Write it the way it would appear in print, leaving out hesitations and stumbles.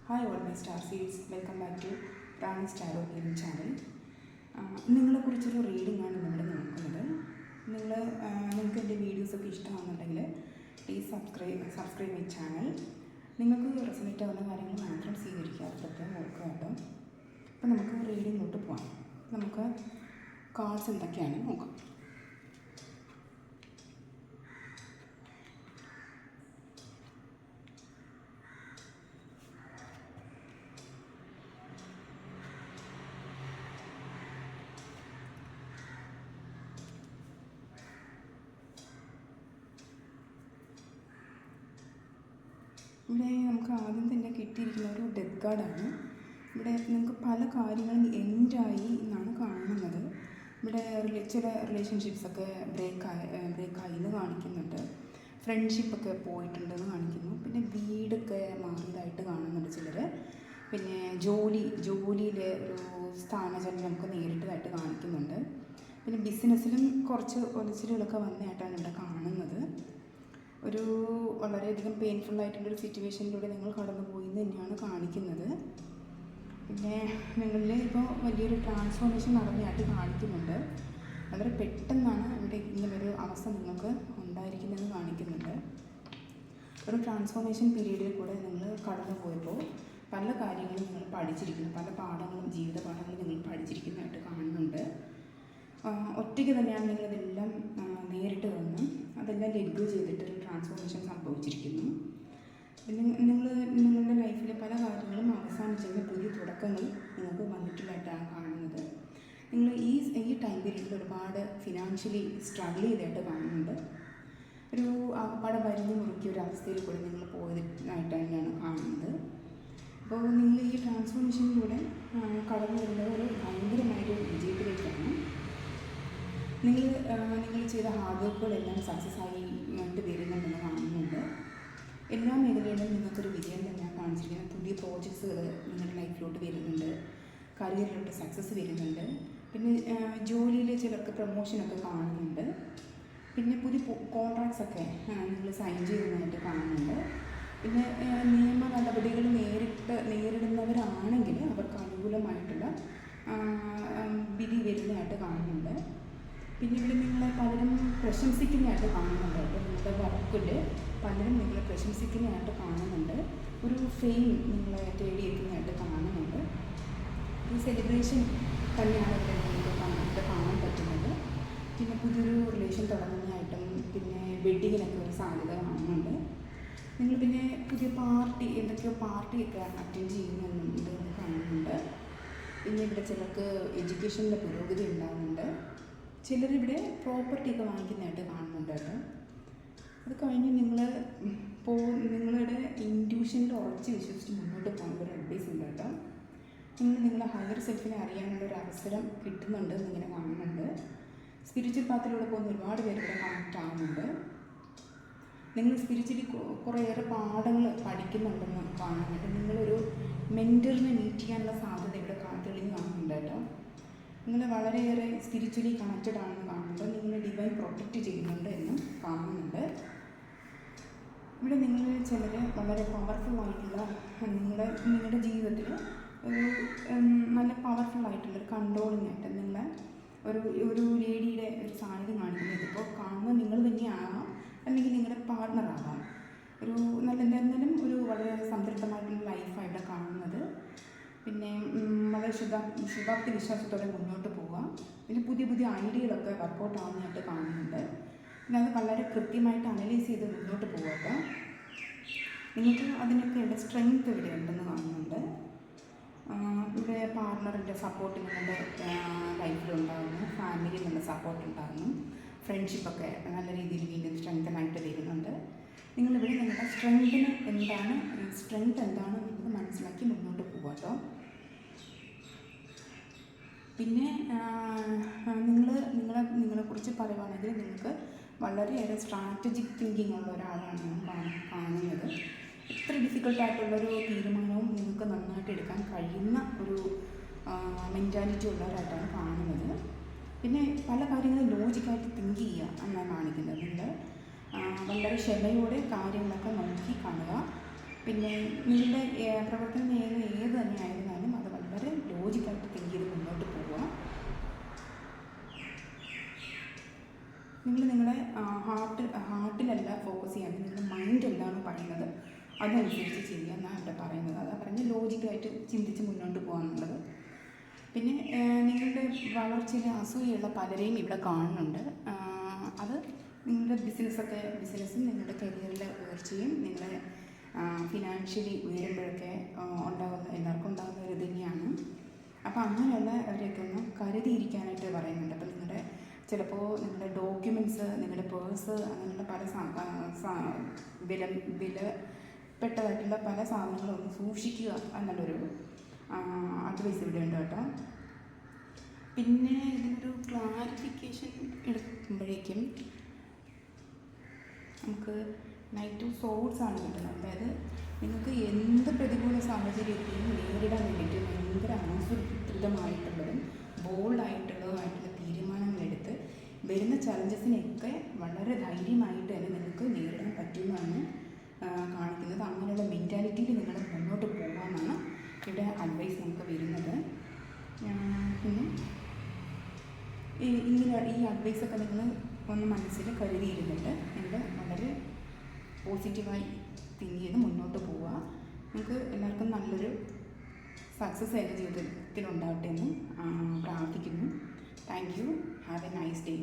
Hi all my star seeds, welcome back to Rani സ്റ്റാറോ healing channel. നിങ്ങളെക്കുറിച്ചൊരു reading ആണ് ഇവിടെ നോക്കുന്നത്. നിങ്ങൾക്ക് എൻ്റെ വീഡിയോസൊക്കെ ഇഷ്ടമാണെന്നുണ്ടെങ്കിൽ പ്ലീസ് സബ്സ്ക്രൈബ് മൈ ചാനൽ. നിങ്ങൾക്ക് റെസണേറ്റ് ആവുന്ന കാര്യങ്ങൾ മാത്രം സ്വീകരിക്കുക, പ്രത്യേകം ഓർക്കുക കേട്ടോ. അപ്പോൾ നമുക്ക് റീഡിങ്ങിലോട്ട് പോകാം. നമുക്ക് കാർഡ്സ് എന്തൊക്കെയാണ് നോക്കാം. ഇവിടെ നമുക്ക് ആദ്യം തന്നെ കിട്ടിയിരിക്കുന്ന ഒരു ഡെത്ത് കാർഡാണ്. ഇവിടെ നിങ്ങൾക്ക് പല കാര്യങ്ങളും എൻഡായി എന്നാണ് കാണുന്നത്. ഇവിടെ ചില റിലേഷൻഷിപ്സൊക്കെ ബ്രേക്കായി എന്ന് കാണിക്കുന്നുണ്ട്. ഫ്രണ്ട്ഷിപ്പൊക്കെ പോയിട്ടുണ്ടെന്ന് കാണിക്കുന്നു. പിന്നെ വീടൊക്കെ മാറിയതായിട്ട് കാണുന്നുണ്ട് ചിലർ. പിന്നെ ജോലിയിൽ ഒരു സ്ഥാനചലനം നമുക്ക് നേരിട്ടതായിട്ട് കാണിക്കുന്നുണ്ട്. പിന്നെ ബിസിനസ്സിലും കുറച്ച് ഒലിച്ചിലുകളൊക്കെ വന്നതായിട്ടാണ് ഇവിടെ കാണുന്നത്. ഒരു വളരെയധികം പെയിൻഫുള്ളായിട്ടുള്ളൊരു സിറ്റുവേഷനിലൂടെ നിങ്ങൾ കടന്നു പോയി എന്ന് തന്നെയാണ് കാണിക്കുന്നത്. പിന്നെ നിങ്ങളിൽ ഇപ്പോൾ വലിയൊരു ട്രാൻസ്ഫോർമേഷൻ നടന്നതായിട്ട് കാണിക്കുന്നുണ്ട്. വളരെ പെട്ടെന്നാണ് ഇവിടെ ഇങ്ങനൊരു അവസ്ഥ നിങ്ങൾക്ക് ഉണ്ടായിരിക്കുന്നതെന്ന് കാണിക്കുന്നുണ്ട്. ഒരു ട്രാൻസ്ഫോർമേഷൻ പീരീഡിൽ കൂടെ നിങ്ങൾ കടന്നു പോയപ്പോൾ പല കാര്യങ്ങളും നിങ്ങൾ പഠിച്ചിരിക്കുന്നു, പല പാഠങ്ങളും ജീവിത പാഠങ്ങളും നിങ്ങൾ പഠിച്ചിരിക്കുന്നതായിട്ട് കാണുന്നുണ്ട്. ഒറ്റയ്ക്ക് തന്നെയാണ് നിങ്ങളിതെല്ലാം നേരിട്ട് വന്ന് അതെല്ലാം ലെഗ് ചെയ്തിട്ടൊരു ട്രാൻസ്ഫോർമേഷൻ സംഭവിച്ചിരിക്കുന്നു. പിന്നെ നിങ്ങളുടെ ലൈഫിലെ പല കാര്യങ്ങളും അവസാനിച്ചതിൻ്റെ പുതിയ തുടക്കങ്ങൾ നിങ്ങൾക്ക് വന്നിട്ടുള്ളതായിട്ടാണ് കാണുന്നത്. നിങ്ങൾ ഈ ടൈം പീരീഡിൽ ഒരുപാട് ഫിനാൻഷ്യലി സ്ട്രഗിൾ ചെയ്തതായിട്ട് കാണുന്നുണ്ട്. ഒരു ആകപ്പാടെ വലിഞ്ഞു മുറുക്കിയ ഒരു അവസ്ഥയിൽ കൂടെ നിങ്ങൾ പോയതായിട്ട് തന്നെയാണ് കാണുന്നത്. അപ്പോൾ നിങ്ങൾ ഈ ട്രാൻസ്ഫോർമേഷനിലൂടെ കടന്നു വരുന്നത് ഒരു ഭയങ്കരമായൊരു വിജയത്തിലേക്കാണ്. നിങ്ങൾ ചെയ്ത ഹാർഡ് വർക്കുകളെല്ലാം സക്സസ് ആയിട്ട് വരുന്നുണ്ടെന്ന് കാണുന്നുണ്ട്. എല്ലാ മേഖലയിലും നിങ്ങൾക്കൊരു വിജയം തന്നെയാണ് കാണിച്ചിരിക്കുന്നത്. പുതിയ പ്രോജക്ട്സുകൾ നിങ്ങളുടെ ലൈഫിലോട്ട് വരുന്നുണ്ട്, കരിയറിലോട്ട് സക്സസ് വരുന്നുണ്ട്. പിന്നെ ജോലിയിൽ ചിലർക്ക് പ്രൊമോഷനൊക്കെ കാണുന്നുണ്ട്. പിന്നെ പുതിയ കോൺട്രാക്ട്സൊക്കെ നിങ്ങൾ സൈൻ ചെയ്യുന്നതായിട്ട് കാണുന്നുണ്ട്. പിന്നെ നിയമ നടപടികൾ നേരിടുന്നവരാണെങ്കിൽ അവർക്ക് അനുകൂലമായിട്ടുള്ള വിധി വരുന്നതായിട്ട് കാണുന്നുണ്ട്. പിന്നെ ഇവിടെ നിങ്ങളെ പലരും പ്രശംസിക്കുന്നതായിട്ട് കാണുന്നുണ്ട്. അപ്പോൾ നിങ്ങളുടെ വർക്കിൽ പലരും നിങ്ങളെ പ്രശംസിക്കുന്നതായിട്ട് കാണുന്നുണ്ട്. ഒരു ഫെയിം നിങ്ങളെ തേടിയെത്തുന്നതായിട്ട് കാണുന്നുണ്ട്. ഒരു സെലിബ്രേഷൻ തന്നെയാണ് ഇവിടെ നിങ്ങൾക്ക് കാണാൻ പറ്റുന്നത്. പിന്നെ പുതിയൊരു റിലേഷൻ തുടങ്ങുന്നതായിട്ടും പിന്നെ വെഡ്ഡിങ്ങിനൊക്കെ ഒരു സാധ്യത കാണുന്നുണ്ട്. നിങ്ങൾ പിന്നെ പുതിയ എന്തൊക്കെയോ പാർട്ടിയൊക്കെ അറ്റൻഡ് ചെയ്യുന്നുണ്ടെന്ന് കാണുന്നുണ്ട്. പിന്നെ ഇവിടെ ചിലർക്ക് എഡ്യൂക്കേഷനിലെ പുരോഗതി ഉണ്ടാകുന്നുണ്ട്. ചിലരിവിടെ പ്രോപ്പർട്ടിയൊക്കെ വാങ്ങിക്കുന്നതായിട്ട് കാണുന്നുണ്ട് കേട്ടോ. അത് കഴിഞ്ഞ് നിങ്ങളുടെ ഇൻറ്റ്യൂഷനിൽ ഉറച്ച് വിശ്വസിച്ച് മുന്നോട്ട് പോകാൻ ഒരു അഡ്വൈസ് ഉണ്ട് കേട്ടോ. നിങ്ങളെ ഹയർ സെൽഫിനെ അറിയാനുള്ള ഒരു അവസരം കിട്ടുന്നുണ്ട് എന്നിങ്ങനെ കാണുന്നുണ്ട്. സ്പിരിച്വൽ പാത്തിലൂടെ പോകുന്ന ഒരുപാട് പേര് ഇവിടെ കണക്റ്റ് ആവുന്നുണ്ട്. നിങ്ങൾ സ്പിരിച്വലി കുറേയേറെ പാഠങ്ങൾ പഠിക്കുന്നുണ്ടെന്ന് കാണുന്നുണ്ട്. നിങ്ങളൊരു മെൻറ്ററിനെ മീറ്റ് ചെയ്യാനുള്ള സാധ്യത ഇവിടെ തെളിഞ്ഞ് കാണുന്നുണ്ട് കേട്ടോ. നിങ്ങൾ വളരെയേറെ സ്പിരിച്വലി കണക്റ്റഡ് ആണെന്ന് കാണുന്നുണ്ട്. നിങ്ങളെ ഡിവൈൻ പ്രൊട്ടക്റ്റ് ചെയ്യുന്നുണ്ട് എന്ന് കാണുന്നുണ്ട്. ഇവിടെ നിങ്ങളിൽ ചിലർ വളരെ പവർഫുള്ളായിട്ടുള്ള നിങ്ങളുടെ ജീവിതത്തിൽ ഒരു നല്ല പവർഫുള്ളായിട്ടുള്ളൊരു കൺട്രോളിംഗ് ആയിട്ട് നിങ്ങളെ ഒരു ലേഡിയുടെ ഒരു സാന്നിധ്യം കാണിക്കുന്നത്. ഇപ്പോൾ കാണുന്നത് നിങ്ങൾ തന്നെയാകാം, അല്ലെങ്കിൽ നിങ്ങളുടെ പാർട്ട്ണറാകാം. എന്നാലും ഒരു വളരെ സംതൃപ്തമായിട്ടുള്ള ലൈഫായിട്ട് കാണുന്നത്. പിന്നെ വളരെ ശുഭാപ്തി വിശ്വാസത്തോടെ മുന്നോട്ട് പോവുക. പിന്നെ പുതിയ ഐഡിയകളൊക്കെ വർക്കൗട്ട് ആവുന്നതായിട്ട് കാണുന്നുണ്ട്. പിന്നെ അത് വളരെ കൃത്യമായിട്ട് അനലൈസ് ചെയ്ത് മുന്നോട്ട് പോവുക. നിങ്ങൾക്ക് അതിനൊക്കെ സ്ട്രെങ്ത് ഇവിടെ ഉണ്ടെന്ന് കാണുന്നുണ്ട്. ഇവിടെ പാർട്ട്ണറിൻ്റെ സപ്പോർട്ട് നിങ്ങളുടെ ലൈഫിലുണ്ടാകുന്നു, ഫാമിലിയിൽ നിന്ന് സപ്പോർട്ട് ഉണ്ടാകുന്നു, ഫ്രണ്ട്ഷിപ്പൊക്കെ നല്ല രീതിയിൽ വീണ്ടും സ്ട്രെങ്തനായിട്ട് വരുന്നുണ്ട്. നിങ്ങളിവിടെ നിങ്ങളുടെ സ്ട്രെങ്ത് എന്താണ് എന്ന് മനസ്സിലാക്കി മുന്നോട്ട് പോവുക കേട്ടോ. പിന്നെ നിങ്ങളെക്കുറിച്ച് പറയുവാണെങ്കിൽ നിങ്ങൾക്ക് വളരെയേറെ സ്ട്രാറ്റജിക് തിങ്കിങ് ഉള്ള ഒരാളാണ് കാണുന്നത്. എത്ര ഡിഫിക്കൽട്ടായിട്ടുള്ളൊരു തീരുമാനവും നിങ്ങൾക്ക് നന്നായിട്ട് എടുക്കാൻ കഴിയുന്ന ഒരു മെൻറ്റാലിറ്റി ഉള്ളവരായിട്ടാണ് കാണുന്നത്. പിന്നെ പല കാര്യങ്ങളും ലോജിക്കായിട്ട് തിങ്ക് ചെയ്യുക എന്നാണ് കാണിക്കുന്നത്. നിങ്ങൾ വളരെ ക്ഷമയോടെ കാര്യങ്ങളൊക്കെ നോക്കി കാണുക. പിന്നെ നിങ്ങളുടെ പ്രവർത്തനം ചെയ്യുന്ന ഏത് തന്നെ ആയിരുന്നാലും അത് വളരെ ലോജിക്കായിട്ട് തിങ്ക് ചെയ്ത് മുന്നോട്ട് പോവുക. നിങ്ങൾ നിങ്ങളുടെ ഹാർട്ടിലല്ല ഫോക്കസ് ചെയ്യാൻ, നിങ്ങളുടെ മൈൻഡ് എന്താണോ പറയുന്നത് അതനുസരിച്ച് ചെയ്യുക എന്നാണ് ഇവിടെ പറയുന്നത്. അതാ പറഞ്ഞ് ലോജിക്കായിട്ട് ചിന്തിച്ച് മുന്നോട്ട് പോകാനുള്ളത്. പിന്നെ നിങ്ങളുടെ വളർച്ചയിൽ അസൂയുള്ള പലരെയും ഇവിടെ കാണുന്നുണ്ട്. അത് നിങ്ങളുടെ ബിസിനസ്സും നിങ്ങളുടെ കരിയറിലെ ഉയർച്ചയും നിങ്ങളുടെ ഫിനാൻഷ്യലി ഉയരുമ്പോഴൊക്കെ എല്ലാവർക്കും ഉണ്ടാകുന്ന ഒരു ഇത് തന്നെയാണ്. അപ്പോൾ അങ്ങനെയുള്ളവരെയൊക്കെ ഒന്ന് കരുതിയിരിക്കാനായിട്ട് പറയുന്നുണ്ട്. അപ്പോൾ ചിലപ്പോൾ നിങ്ങളുടെ ഡോക്യുമെൻറ്റ്സ്, നിങ്ങളുടെ പേഴ്സ്, അങ്ങനെയുള്ള പല വിലപ്പെട്ടതായിട്ടുള്ള പല സാധനങ്ങളും ഒന്ന് സൂക്ഷിക്കുക എന്നുള്ളൊരു അഡ്വൈസ് ഇവിടെ ഉണ്ട് കേട്ടോ. പിന്നെ ഇതിനൊരു ക്ലാരിഫിക്കേഷൻ എടുക്കുമ്പോഴേക്കും നമുക്ക് നൈറ്റ് ഓഫ് സോർഡ്സ് ആണ് കിട്ടുന്നത്. അതായത് നിങ്ങൾക്ക് എന്ത് പ്രതികൂല സാഹചര്യത്തെയും നേരിടാൻ വേണ്ടിയിട്ട് ഭയങ്കര ആസൂത്രിതമായിട്ടുള്ളതും ബോൾഡായിട്ടുള്ളതുമായിട്ടുള്ള തീരുമാനങ്ങളെടുത്ത് വരുന്ന ചലഞ്ചസിനെയൊക്കെ വളരെ ധൈര്യമായിട്ട് തന്നെ നിങ്ങൾക്ക് നേരിടാൻ പറ്റുമെന്നാണ് കാണിക്കുന്നത്. അങ്ങനെയുള്ള മെൻറ്റാലിറ്റിയിൽ നിങ്ങൾ മുന്നോട്ട് പോകാമെന്നാണ് ഇവിടെ അഡ്വൈസ് നമുക്ക് വരുന്നത്. പിന്നെ ഈ അഡ്വൈസൊക്കെ നിങ്ങൾ ഒന്ന് മനസ്സിൽ കരുതിയിരുന്നിട്ട് നിങ്ങൾ വളരെ പോസിറ്റീവായി തിങ്ക് ചെയ്ത് മുന്നോട്ട് പോവുക. നിങ്ങൾക്ക് എല്ലാവർക്കും നല്ലൊരു സക്സസ് എൻ്റെ ജീവിതത്തിലുണ്ടാവട്ടെ എന്ന് പ്രാർത്ഥിക്കുന്നു. Thank you. Have A nice day.